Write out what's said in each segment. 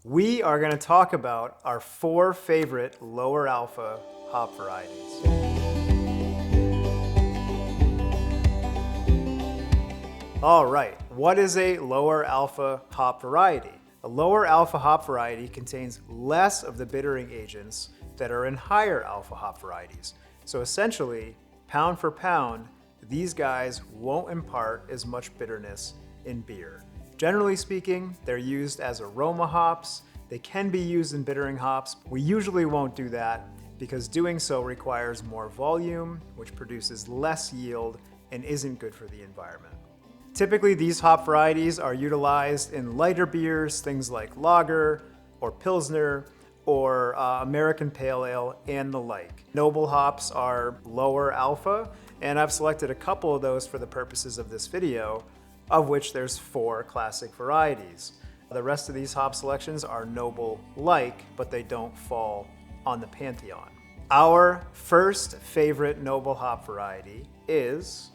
We are going to talk about our 4 favorite lower alpha hop varieties. All right, what is a lower alpha hop variety? A lower alpha hop variety contains less of the bittering agents that are in higher alpha hop varieties. So essentially, pound for pound, these guys won't impart as much bitterness in beer. Generally speaking, they're used as aroma hops. They can be used in bittering hops. We usually won't do that because doing so requires more volume, which produces less yield and isn't good for the environment. Typically, these hop varieties are utilized in lighter beers, things like lager or pilsner or American Pale Ale and the like. Noble hops are lower alpha, and I've selected a couple of those for the purposes of this video, of which there's 4 classic varieties. The rest of these hop selections are noble-like, but they don't fall on the pantheon. Our first favorite noble hop variety is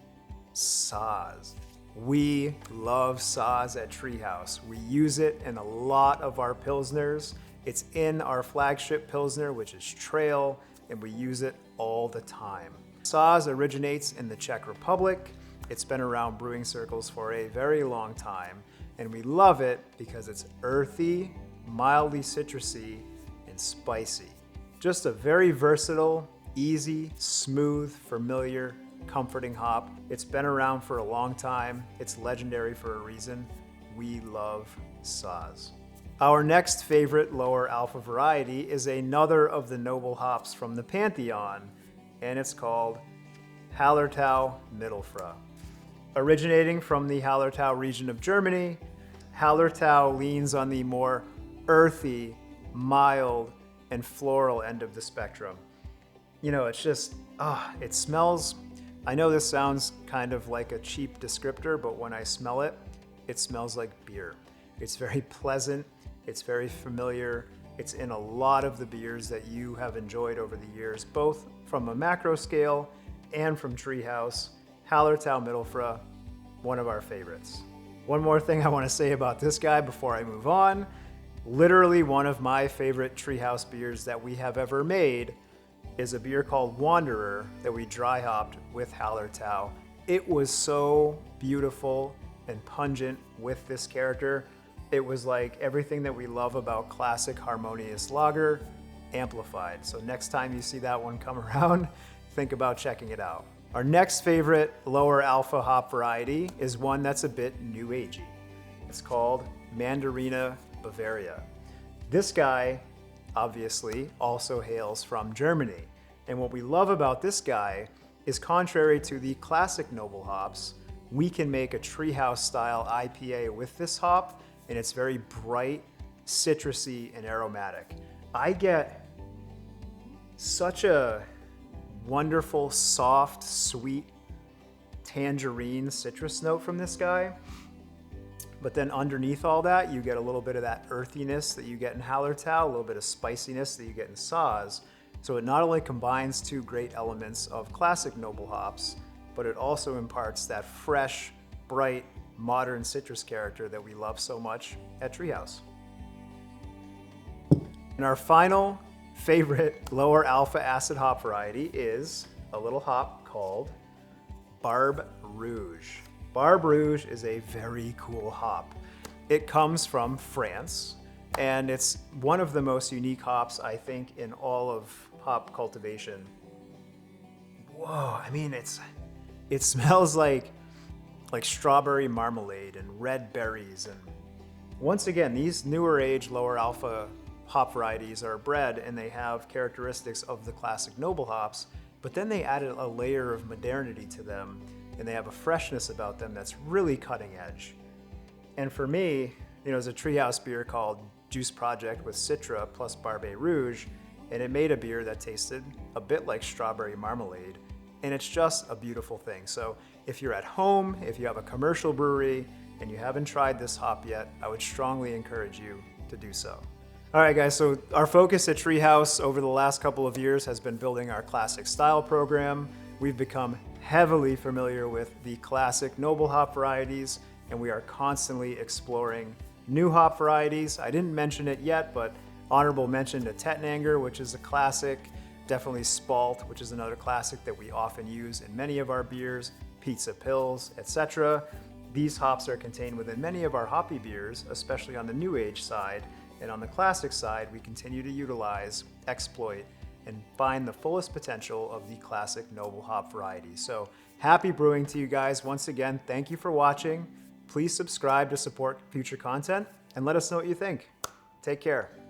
Saaz. We love Saaz at Treehouse. We use it in a lot of our pilsners. It's in our flagship pilsner, which is Trail, and we use it all the time. Saaz originates in the Czech Republic. It's been around brewing circles for a very long time, and we love it because it's earthy, mildly citrusy, and spicy. Just a very versatile, easy, smooth, familiar, comforting hop. It's been around for a long time. It's legendary for a reason. We love Saaz. Our next favorite lower alpha variety is another of the noble hops from the pantheon, and it's called Hallertau Mittlefruh. Originating from the Hallertau region of Germany, Hallertau leans on the more earthy, mild, and floral end of the spectrum. You know, it's just, it smells, I know this sounds kind of like a cheap descriptor, but when I smell it, it smells like beer. It's very pleasant, it's very familiar, it's in a lot of the beers that you have enjoyed over the years, both from a macro scale and from Treehouse. Hallertau Mittlefruh, one of our favorites. One more thing I want to say about this guy before I move on. Literally one of my favorite Treehouse beers that we have ever made is a beer called Wanderer that we dry hopped with Hallertau. It was so beautiful and pungent with this character. It was like everything that we love about classic harmonious lager amplified. So next time you see that one come around, think about checking it out. Our next favorite lower alpha hop variety is one that's a bit new agey. It's called Mandarina Bavaria. This guy, obviously, also hails from Germany. And what we love about this guy is, contrary to the classic noble hops, we can make a Treehouse style IPA with this hop, and it's very bright, citrusy, and aromatic. I get such a wonderful, soft, sweet tangerine citrus note from this guy. But then underneath all that, you get a little bit of that earthiness that you get in Hallertau, a little bit of spiciness that you get in Saaz. So it not only combines 2 great elements of classic noble hops, but it also imparts that fresh, bright, modern citrus character that we love so much at Treehouse. And our final favorite lower alpha acid hop variety is a little hop called Barbe Rouge. Barbe Rouge is a very cool hop. It comes from France, and it's one of the most unique hops, I think, in all of hop cultivation. Whoa, I mean, it smells like strawberry marmalade and red berries. And once again, these newer age lower alpha hop varieties are bred and they have characteristics of the classic noble hops, but then they added a layer of modernity to them, and they have a freshness about them that's really cutting edge. And for me, there's a Treehouse beer called Juice Project with Citra plus Barbe Rouge, and it made a beer that tasted a bit like strawberry marmalade, and it's just a beautiful thing. So if you're at home, if you have a commercial brewery, and you haven't tried this hop yet, I would strongly encourage you to do so. All right, guys, so our focus at Treehouse over the last couple of years has been building our classic style program. We've become heavily familiar with the classic noble hop varieties, and we are constantly exploring New hop varieties, I didn't mention it yet, but honorable mention to Tettnanger, which is a classic. Definitely Spalt, which is another classic that we often use in many of our beers, Pizza Pills, etc. These hops are contained within many of our hoppy beers, especially on the new age side. And on the classic side, we continue to utilize, exploit, and find the fullest potential of the classic noble hop varieties. So happy brewing to you guys. Once again, thank you for watching. Please subscribe to support future content and let us know what you think. Take care.